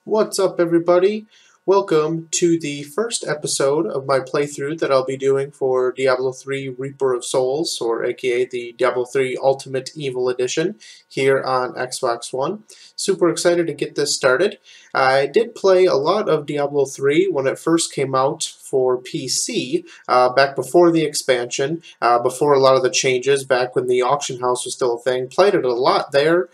What's up, everybody? Welcome to the first episode of my playthrough that I'll be doing for Diablo 3 Reaper of Souls, or aka the Diablo 3 Ultimate Evil Edition, here on Xbox One. Super excited to get this started. I did play a lot of Diablo 3 when it first came out for PC, back before the expansion, before a lot of the changes, back when the auction house was still a thing. Played it a lot there.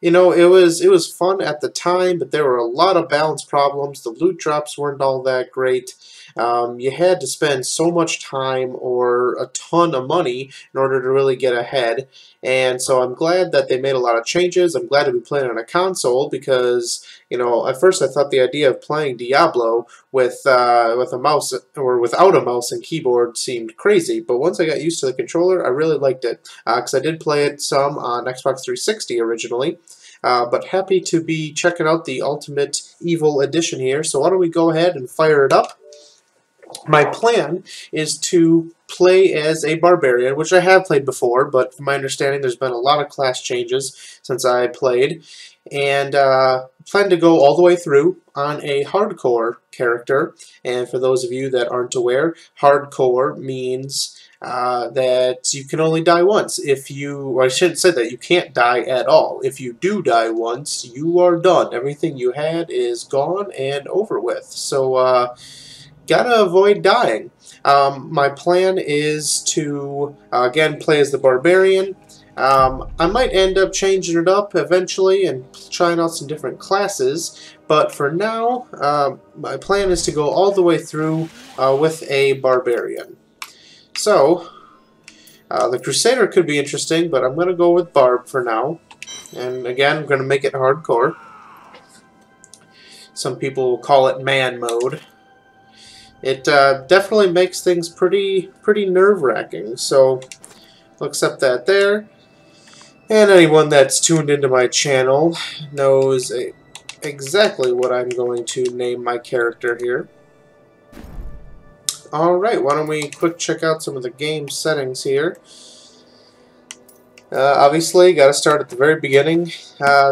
You know, it was fun at the time, but there were a lot of balance problems. The loot drops weren't all that great. You had to spend so much time or a ton of money in order to really get ahead. And so I'm glad that they made a lot of changes. I'm glad to be playing on a console because, you know, at first I thought the idea of playing Diablo with a mouse or without a mouse and keyboard seemed crazy. But once I got used to the controller, I really liked it because I did play it some on Xbox 360 originally. But happy to be checking out the Ultimate Evil Edition here. So why don't we go ahead and fire it up? My plan is to play as a Barbarian, which I have played before, but from my understanding there's been a lot of class changes since I played. And plan to go all the way through on a hardcore character. And for those of you that aren't aware, hardcore means that you can only die once. If you, or I shouldn't say that, you can't die at all. If you do die once, you are done. Everything you had is gone and over with. So, gotta avoid dying. My plan is to, again, play as the Barbarian. I might end up changing it up eventually and trying out some different classes, but for now, my plan is to go all the way through with a Barbarian. So, the Crusader could be interesting, but I'm going to go with Barb for now. And again, I'm going to make it hardcore. Some people call it man mode. It definitely makes things pretty nerve-wracking, so I'll accept that there. And anyone that's tuned into my channel knows exactly what I'm going to name my character here. Alright, why don't we quick check out some of the game settings here. Obviously, got to start at the very beginning.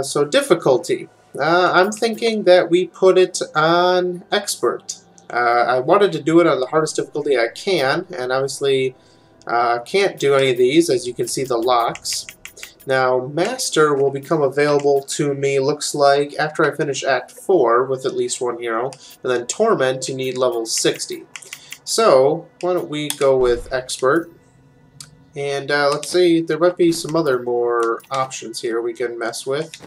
So difficulty. I'm thinking that we put it on Expert. I wanted to do it on the hardest difficulty I can, and obviously can't do any of these, as you can see the locks. Now, Master will become available to me, looks like, after I finish Act 4 with at least one hero, and then Torment, you need level 60. So, why don't we go with Expert, and let's see, there might be some other more options here we can mess with.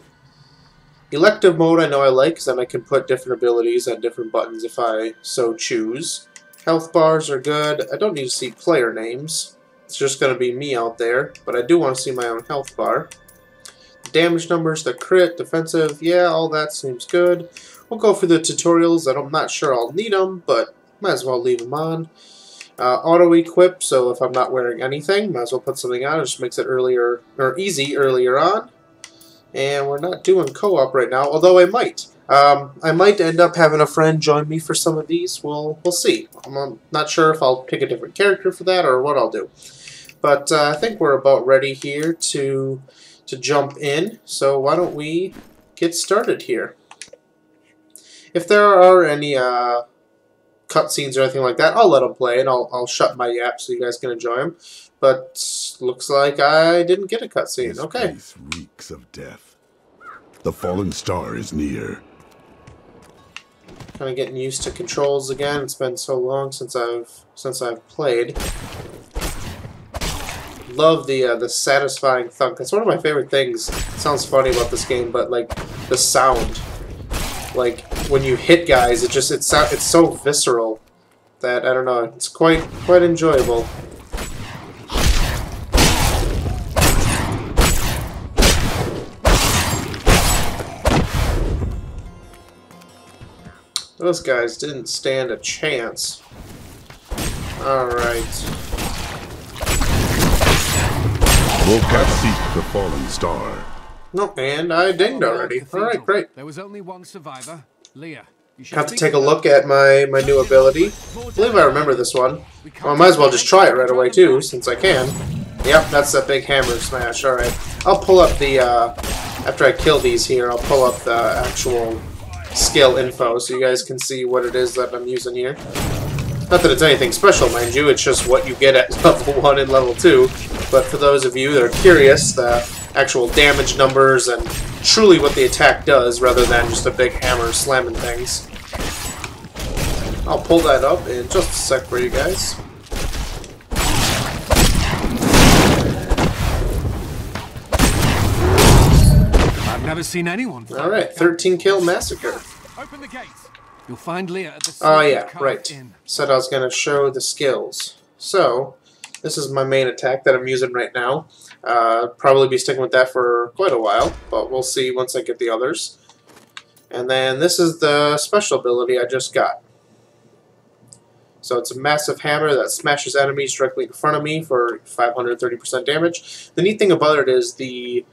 Elective mode I know I like, because then I can put different abilities on different buttons if I so choose. Health bars are good. I don't need to see player names. It's just going to be me out there, but I do want to see my own health bar. Damage numbers, the crit, defensive, yeah, all that seems good. We'll go for the tutorials. I'm not sure I'll need them, but might as well leave them on. Auto-equip, so if I'm not wearing anything, might as well put something on. It just makes it earlier, or easy earlier on. And we're not doing co-op right now, although I might. I might end up having a friend join me for some of these. We'll see. I'm not sure if I'll pick a different character for that or what I'll do. But I think we're about ready here to jump in. So why don't we get started here? If there are any cutscenes or anything like that, I'll let them play, and I'll shut my yap so you guys can enjoy them. But looks like I didn't get a cutscene. Okay. This place reeks of death. The fallen star is near. Kind of getting used to controls again. It's been so long since I've played. Love the satisfying thunk. That's one of my favorite things. It sounds funny about this game, but like the sound. Like when you hit guys, it's so visceral that I don't know. It's quite enjoyable. Those guys didn't stand a chance. Alright. Seek the fallen star. No, and I dinged already. Alright, great. There was only one survivor, Leah. Have to take a look at my new ability. I believe I remember this one. Well, I might as well just try it right away too, since I can. Yep, that's a big hammer smash. Alright. I'll pull up the After I kill these here, I'll pull up the actual skill info so you guys can see what it is that I'm using here. Not that it's anything special, mind you, it's just what you get at level 1 and level 2. But for those of you that are curious, the actual damage numbers and truly what the attack does, rather than just a big hammer slamming things. I'll pull that up in just a sec for you guys. I've never seen anyone. Alright, 13 kill massacre. Open the gates. You'll find Leah at the Oh yeah, Cove right. Inn. Said I was going to show the skills. So, this is my main attack that I'm using right now. Probably be sticking with that for quite a while, but we'll see once I get the others. And then this is the special ability I just got. So it's a massive hammer that smashes enemies directly in front of me for 530% damage. The neat thing about it is the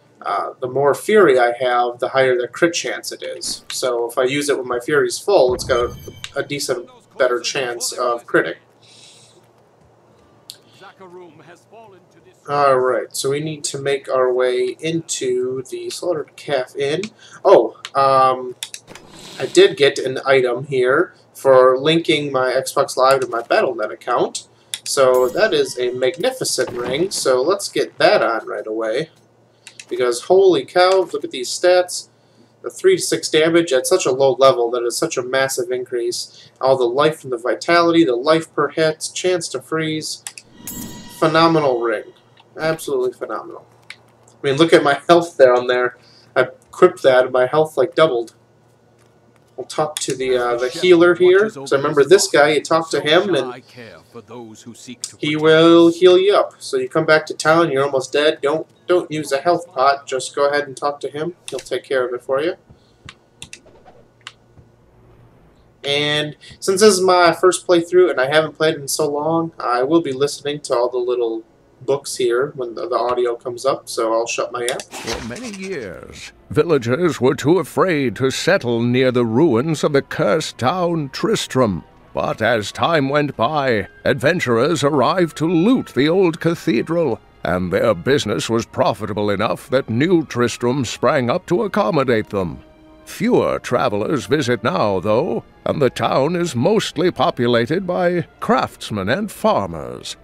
more fury I have, the higher the crit chance it is. So if I use it when my fury's full, it's got a decent, better chance of critting. Alright, so we need to make our way into the Slaughtered Calf Inn. Oh, I did get an item here for linking my Xbox Live to my Battle.net account. So that is a magnificent ring, so let's get that on right away. Because holy cow, look at these stats. The 3 to 6 damage at such a low level that is such a massive increase. All the life and the vitality, the life per hit, chance to freeze. Phenomenal ring. Absolutely phenomenal. I mean, look at my health down there. I equipped that and my health like doubled. We'll talk to the healer here. So remember this guy, you talk to him and he will heal you up. So you come back to town, you're almost dead. Don't use a health pot. Just go ahead and talk to him. He'll take care of it for you. And since this is my first playthrough and I haven't played in so long, I will be listening to all the little books here when the audio comes up, so I'll shut my app. For many years, villagers were too afraid to settle near the ruins of the cursed town Tristram. But as time went by, adventurers arrived to loot the old cathedral, and their business was profitable enough that new Tristram sprang up to accommodate them. Fewer travelers visit now, though, and the town is mostly populated by craftsmen and farmers.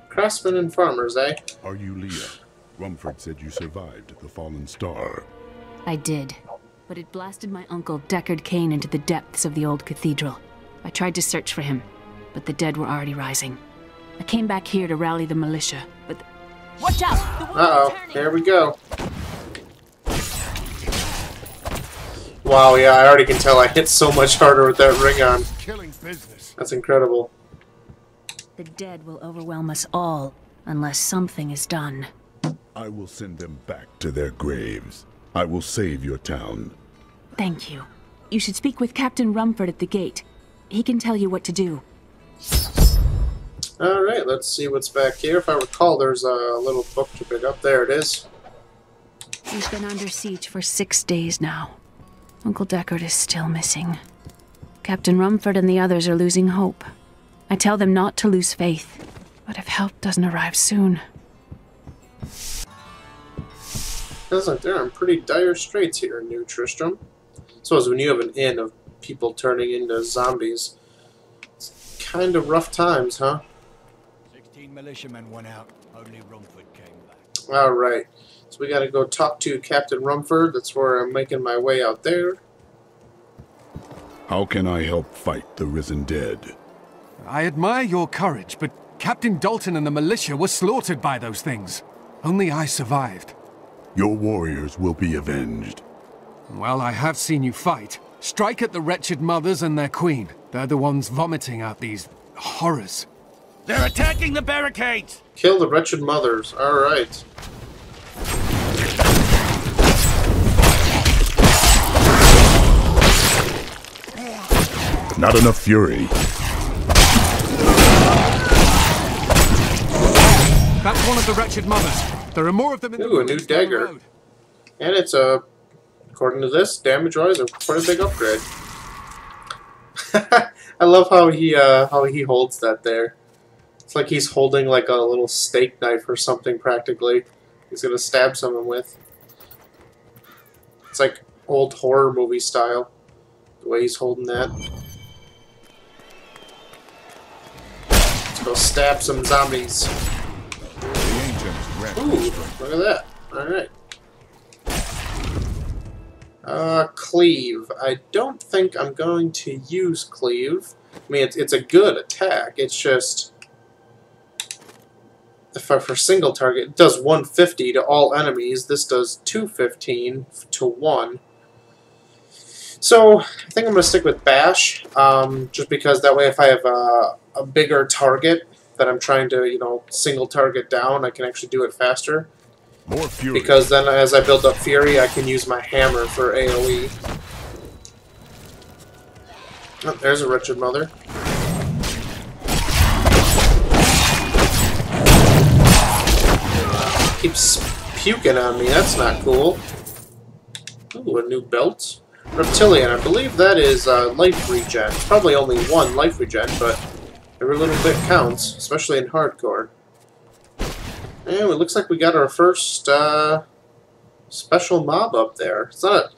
Craftsmen and farmers, eh? Are you Leah? Rumford said you survived the fallen star. I did, but it blasted my uncle Deckard Cain into the depths of the old cathedral. I tried to search for him, but the dead were already rising. I came back here to rally the militia, but... Watch out! Uh-oh, here we go. Wow, yeah, I already can tell I hit so much harder with that ring on. Killing business. That's incredible. The dead will overwhelm us all, unless something is done. I will send them back to their graves. I will save your town. Thank you. You should speak with Captain Rumford at the gate. He can tell you what to do. Alright, let's see what's back here. If I recall, there's a little book to pick up. There it is. We've been under siege for 6 days now. Uncle Deckard is still missing. Captain Rumford and the others are losing hope. I tell them not to lose faith, but if help doesn't arrive soon... Sounds like they're in pretty dire straits here in New Tristram. I suppose when you have an inn of people turning into zombies, it's kind of rough times, huh? 16 militiamen went out. Only Rumford came back. Alright, so we gotta go talk to Captain Rumford. That's where I'm making my way out there. How can I help fight the risen dead? I admire your courage, but Captain Dalton and the militia were slaughtered by those things. Only I survived. Your warriors will be avenged. Well, I have seen you fight. Strike at the wretched mothers and their queen. They're the ones vomiting out these horrors. They're attacking the barricades! Kill the wretched mothers. Alright. Not enough fury. That's one of the wretched mothers. There are more of them in the Ooh, a new ruins down the dagger. road. And it's according to this, damage-wise, a quite a big upgrade. I love how he holds that there. It's like he's holding like a little steak knife or something practically. He's gonna stab someone with. It's like old horror movie style, the way he's holding that. Let's go stab some zombies. Ooh, look at that. Alright. Cleave. I don't think I'm going to use Cleave. I mean, it's a good attack. It's just... For single target, it does 150 to all enemies. This does 215 to 1. So, I think I'm going to stick with Bash, just because that way if I have a bigger target that I'm trying to, you know, single target down, I can actually do it faster. More fury. Because then as I build up Fury, I can use my hammer for AoE. Oh, there's a Wretched Mother. Keeps puking on me, that's not cool. Ooh, a new belt. Reptilian, I believe that is life regen. It's probably only one life regen, but every little bit counts, especially in hardcore. And it looks like we got our first special mob up there. It's not a,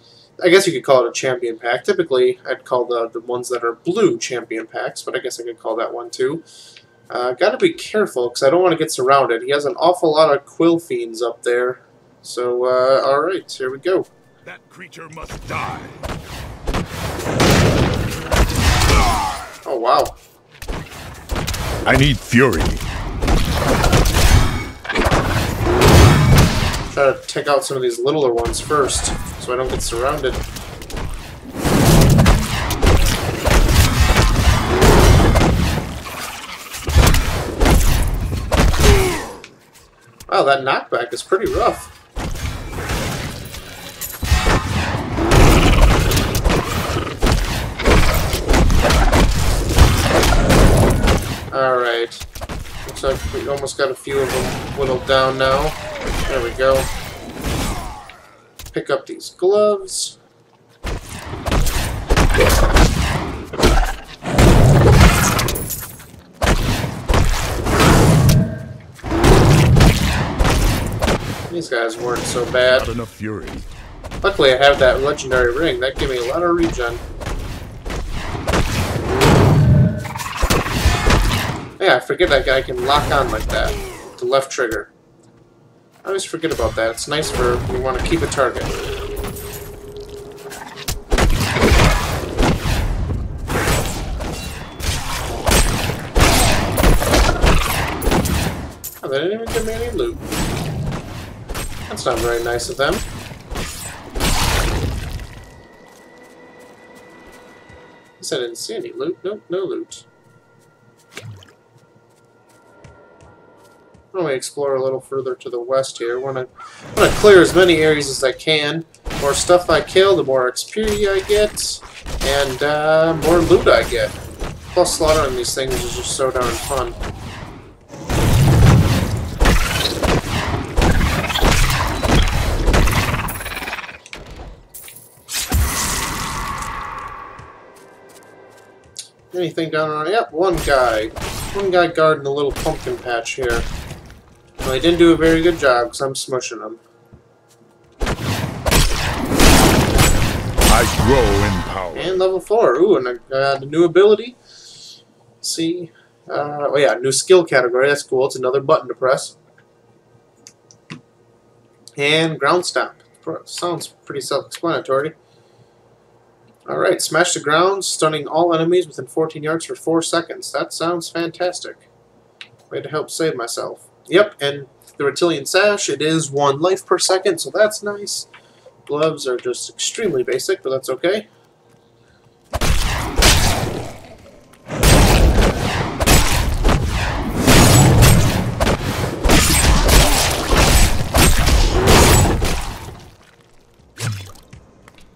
I guess you could call it a champion pack. Typically, I'd call the ones that are blue champion packs, but I guess I could call that one too. Gotta be careful, because I don't want to get surrounded. He has an awful lot of quill fiends up there. So, alright, here we go. That creature must die. Oh, wow. I need fury. Try to take out some of these littler ones first, so I don't get surrounded. Wow, that knockback is pretty rough. Alright. Looks like we almost got a few of them whittled down now. There we go. Pick up these gloves. These guys weren't so bad. Not enough fury. Luckily I have that legendary ring. That gave me a lot of regen. Yeah, I forget that guy can lock on like that. The left trigger. I always forget about that. It's nice for when you want to keep a target. Oh, they didn't even give me any loot. That's not very nice of them. I guess I didn't see any loot. Nope, no loot. Why don't we explore a little further to the west here? I want to clear as many areas as I can. The more stuff I kill, the more XP I get, and more loot I get. Plus, slaughtering these things is just so darn fun. Anything down around? Yep, one guy. One guy guarding the little pumpkin patch here. Well, he didn't do a very good job, because I'm smushing him. I grow in power. And level 4. Ooh, and I got a new ability. Let's see. Oh yeah, new skill category. That's cool. It's another button to press. And ground stomp. Sounds pretty self-explanatory. Alright, smash the ground, stunning all enemies within 14 yards for 4 seconds. That sounds fantastic. Way to help save myself. Yep, and the Reptilian Sash, it is 1 life per second, so that's nice. Gloves are just extremely basic, but that's okay.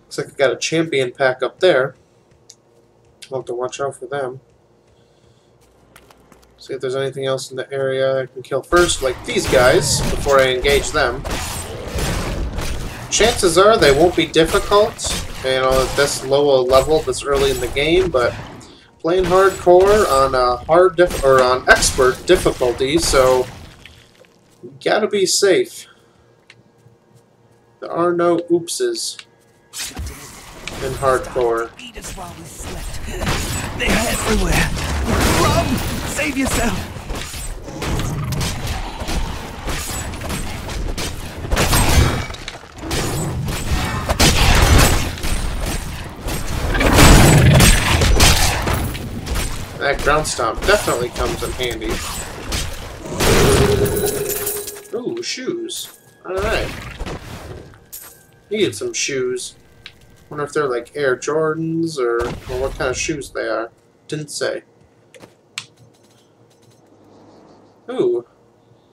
Looks like I got a champion pack up there. I'll have to watch out for them. See if there's anything else in the area I can kill first, like these guys, before I engage them. Chances are they won't be difficult, you know, at this low a level this early in the game, but playing hardcore on on expert difficulty, so you gotta be safe. There are no oopses. And hardcore. Eat us while we slept. They're everywhere. Run! Save yourself! That ground stomp definitely comes in handy. Ooh, shoes. Alright. Needed some shoes. Wonder if they're like Air Jordans or what kind of shoes they are. Didn't say. Ooh.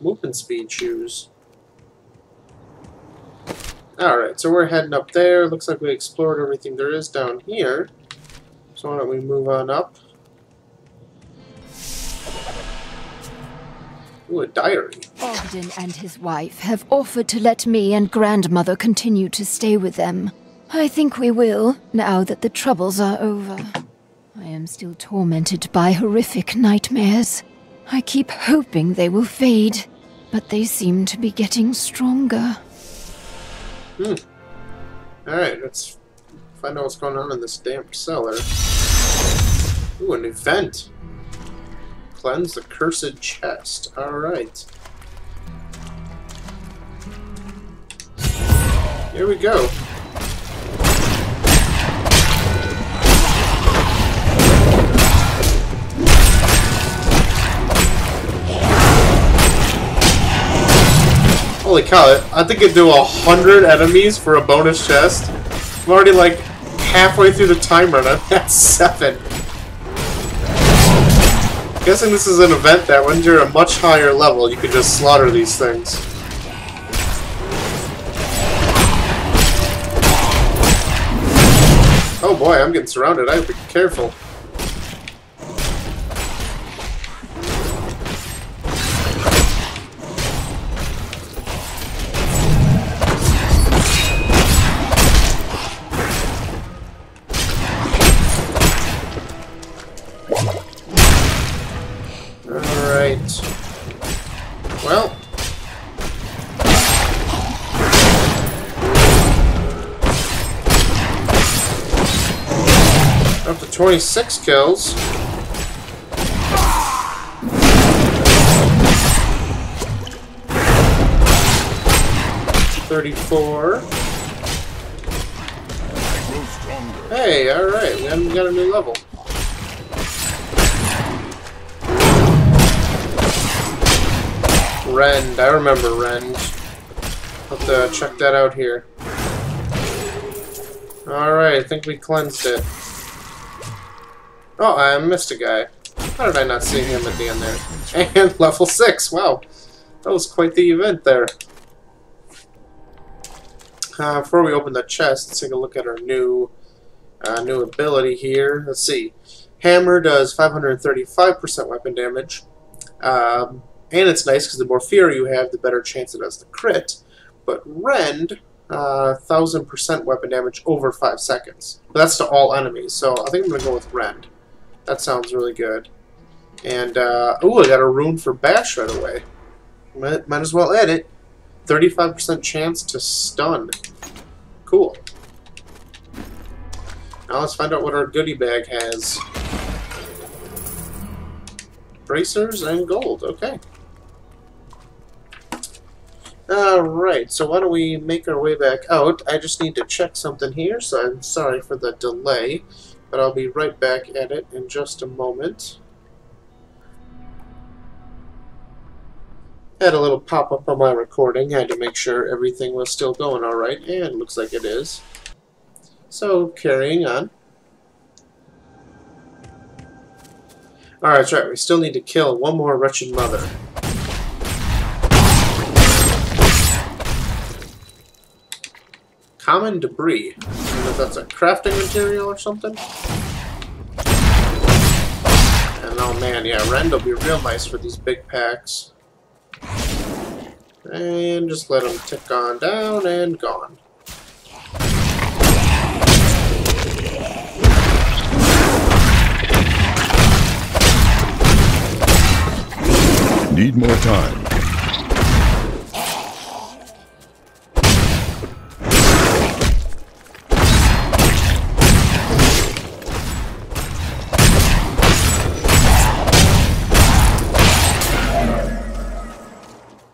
Movement speed shoes. Alright, so we're heading up there. Looks like we explored everything there is down here. So why don't we move on up? Ooh, a diary. Ogden and his wife have offered to let me and grandmother continue to stay with them. I think we will, now that the troubles are over. I am still tormented by horrific nightmares. I keep hoping they will fade, but they seem to be getting stronger. Alright, let's find out what's going on in this damp cellar. Ooh, an event. Cleanse the cursed chest. Alright. Here we go. Holy cow, I think it'd do 100 enemies for a bonus chest. I'm already like halfway through the timer and I'm at 7. Guessing this is an event that when you're a much higher level, you can just slaughter these things. Oh boy, I'm getting surrounded. I have to be careful. Well, up to 26 kills. $34. Hey, alright, we haven't got a new level. Rend, I remember Rend. I'll have to check that out here. Alright, I think we cleansed it. Oh, I missed a guy. How did I not see him at the end there? And level 6, wow. That was quite the event there. Before we open the chest, let's take a look at our new ability here. Let's see. Hammer does 535% weapon damage. And it's nice because the more fear you have, the better chance it has to crit. But Rend, 1000% weapon damage over 5 seconds. But that's to all enemies, so I think I'm going to go with Rend. That sounds really good. And, ooh, I got a rune for Bash right away. Might as well add it. 35% chance to stun. Cool. Now let's find out what our goodie bag has. Bracers and gold, okay. Alright, so why don't we make our way back out. I just need to check something here, so I'm sorry for the delay, but I'll be right back at it in just a moment. Had a little pop-up on my recording. I had to make sure everything was still going alright, and it looks like it is. So, carrying on. Alright, that's right. We still need to kill one more wretched mother. Common debris. I don't know if that's a crafting material or something. And oh man, yeah, Rend will be real nice for these big packs. And just let them tick on down and gone. Need more time.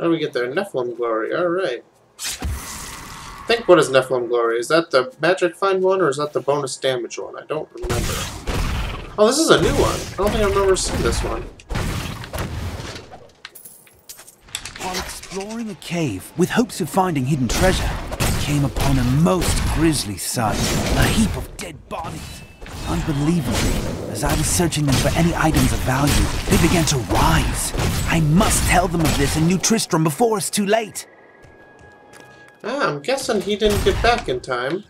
How do we get there? Nephilim Glory. Alright. I think, what is Nephilim Glory? Is that the magic find one, or is that the bonus damage one? I don't remember. Oh, this is a new one. I don't think I've ever seen this one. While exploring a cave with hopes of finding hidden treasure, I came upon a most grisly sight. A heap of dead bodies. Unbelievably, as I was searching them for any items of value, they began to rise. I must tell them of this in New Tristram before it's too late. Ah, I'm guessing he didn't get back in time.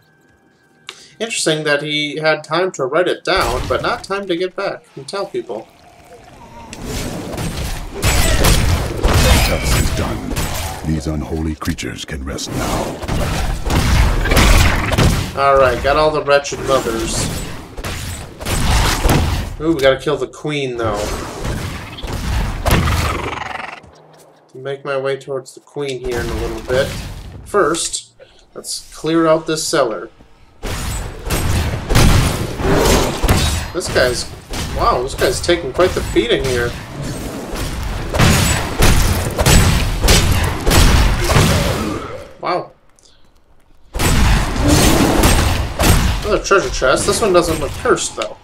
Interesting that he had time to write it down, but not time to get back and tell people. The task is done. These unholy creatures can rest now. Alright, got all the wretched mothers. Ooh, we gotta kill the queen, though. Make my way towards the queen here in a little bit. First, let's clear out this cellar. This guy's... wow, this guy's taking quite the beating here. Wow. Another treasure chest. This one doesn't look cursed, though.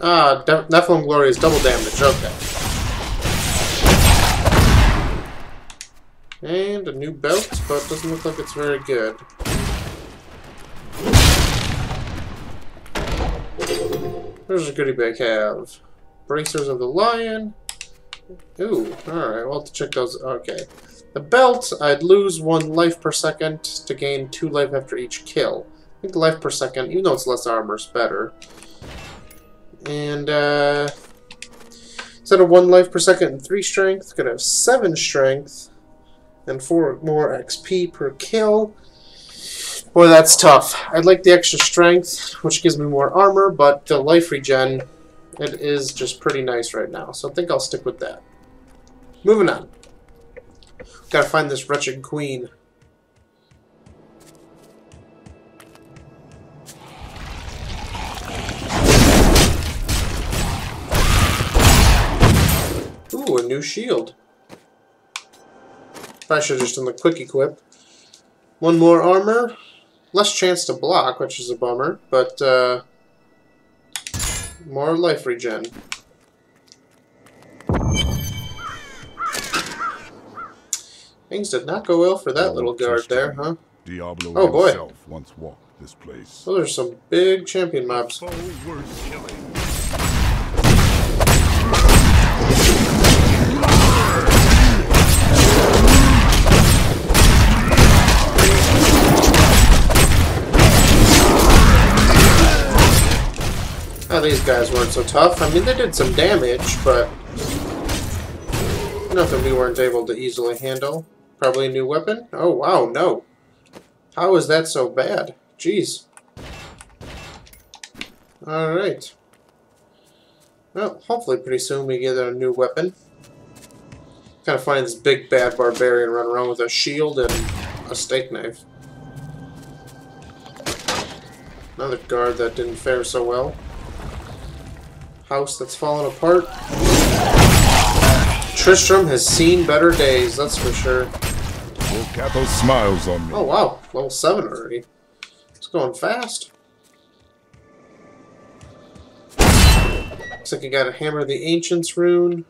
Ah, Nephilim Glory is double damage, okay. And a new belt, but it doesn't look like it's very good. What does a goodie bag have? Bracers of the Lion. Ooh, alright, we'll have to check those. Okay. The belt, I'd lose 1 life per second to gain 2 life after each kill. I think the life per second, even though it's less armor, is better. And, instead of 1 life per second and 3 strength, could have 7 strength and 4 more XP per kill. Boy, that's tough. I'd like the extra strength, which gives me more armor, but the life regen, it is just pretty nice right now. So I think I'll stick with that. Moving on. Gotta find this wretched queen. Ooh, a new shield. Probably should have just done the quick equip. 1 more armor. Less chance to block, which is a bummer, but more life regen. Things did not go well for that little guard there, huh? Diablo oh boy. himself once walked this place. Those are some big champion mobs. So worth killing. Oh, these guys weren't so tough. I mean, they did some damage, but nothing we weren't able to easily handle. Probably a new weapon? Oh, wow, no. How is that so bad? Jeez. Alright. Well, hopefully pretty soon we get a new weapon. Kind of funny this big bad barbarian running around with a shield and a steak knife. Another guard that didn't fare so well. House that's fallen apart. Tristram has seen better days, that's for sure. Look at those smiles on me. Oh wow, level 7 already. It's going fast. Looks like I got a Hammer of the Ancients rune.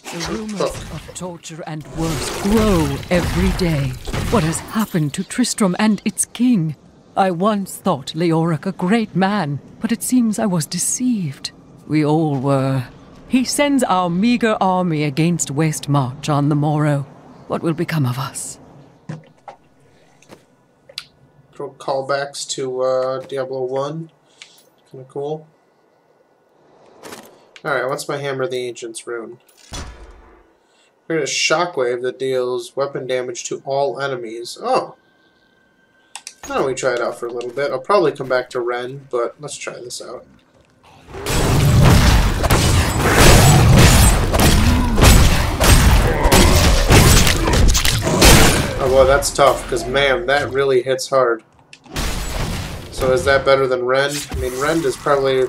The rumors of torture and worse grow every day. What has happened to Tristram and its king? I once thought Leoric a great man, but it seems I was deceived. We all were. He sends our meager army against Westmarch on the morrow. What will become of us? Callbacks to Diablo 1. Kinda cool. Alright, what's my Hammer of the Ancients rune? Here's a shockwave that deals weapon damage to all enemies. Oh. Why don't we try it out for a little bit? I'll probably come back to Ren, but let's try this out. Oh boy, that's tough, because man, that really hits hard. So is that better than Rend? I mean, Rend is probably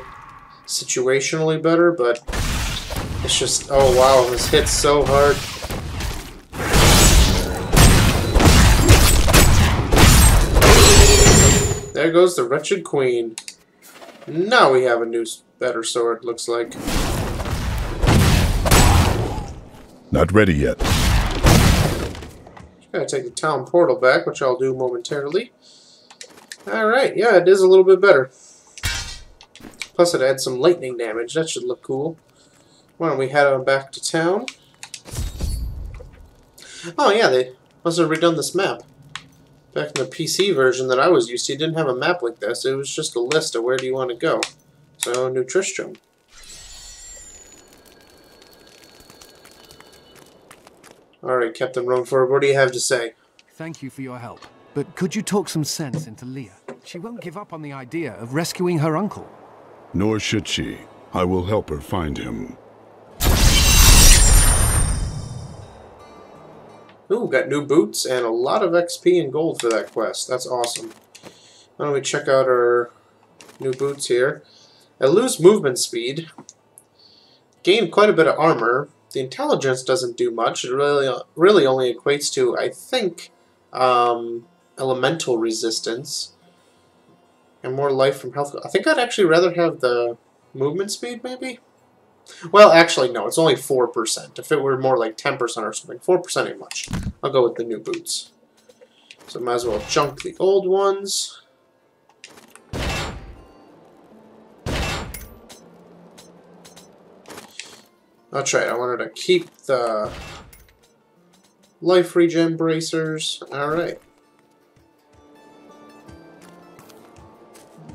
situationally better, but it's just, oh wow, this hits so hard. There goes the Wretched Queen. Now we have a new, better sword, looks like. Not ready yet. Gotta take the town portal back, which I'll do momentarily. Alright, yeah, it is a little bit better. Plus it adds some lightning damage. That should look cool. Why don't we head on back to town? Oh yeah, they must have redone this map. Back in the PC version that I was used to, you didn't have a map like this. It was just a list of where do you want to go. So, New Tristram. Alright, Captain Rumford, what do you have to say? Thank you for your help. But could you talk some sense into Leah? She won't give up on the idea of rescuing her uncle. Nor should she. I will help her find him. Ooh, got new boots and a lot of XP and gold for that quest. That's awesome. Why don't we check out our new boots here. I lose movement speed. Gain quite a bit of armor. The intelligence doesn't do much. It really only equates to, I think, elemental resistance. And more life from health. I think I'd actually rather have the movement speed, maybe? Well, actually, no. It's only 4%. If it were more like 10% or something, 4% ain't much. I'll go with the new boots. So might as well junk the old ones. That's right. I wanted to keep the life regen bracers. All right.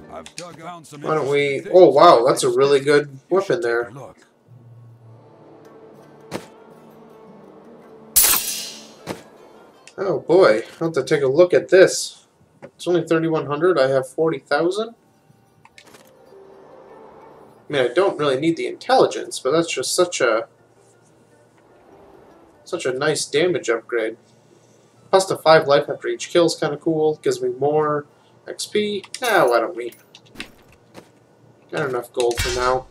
Why don't we... Oh, wow, that's a really good weapon there. Oh, boy. I'll have to take a look at this. It's only 3,100. I have 40,000. I mean, I don't really need the intelligence, but that's just such a nice damage upgrade. Plus the 5 life after each kill is kind of cool. Gives me more XP. Now, why don't we... Got enough gold for now.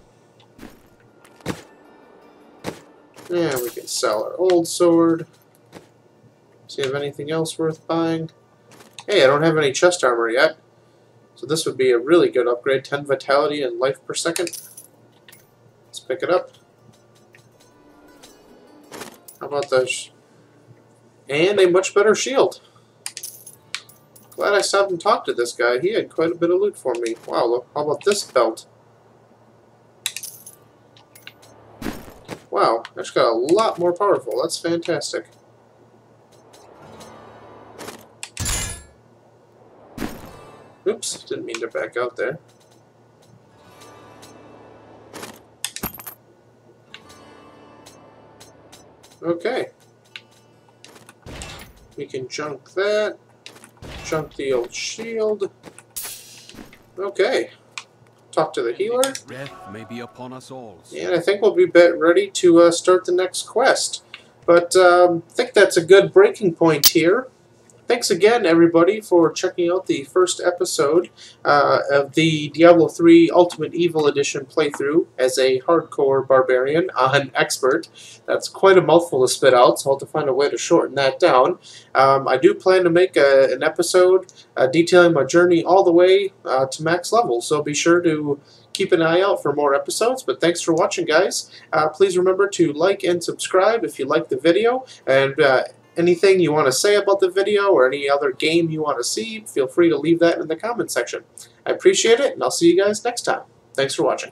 And we can sell our old sword. See if I have anything else worth buying. Hey, I don't have any chest armor yet. So this would be a really good upgrade. 10 vitality and life per second. Let's pick it up. How about this? And a much better shield. Glad I stopped and talked to this guy. He had quite a bit of loot for me. Wow, look, how about this belt? Wow, that's got a lot more powerful. That's fantastic. Oops, didn't mean to back out there. Okay. We can junk that. Junk the old shield. Okay. Talk to the healer. Death may be upon us all. And I think we'll be ready to start the next quest. But I think that's a good breaking point here. Thanks again, everybody, for checking out the first episode of the Diablo 3 Ultimate Evil Edition playthrough as a hardcore barbarian on Expert. That's quite a mouthful to spit out, so I'll have to find a way to shorten that down. I do plan to make an episode detailing my journey all the way to max level, so be sure to keep an eye out for more episodes. But thanks for watching, guys. Please remember to like and subscribe if you like the video, and anything you want to say about the video or any other game you want to see, feel free to leave that in the comment section. I appreciate it, and I'll see you guys next time. Thanks for watching.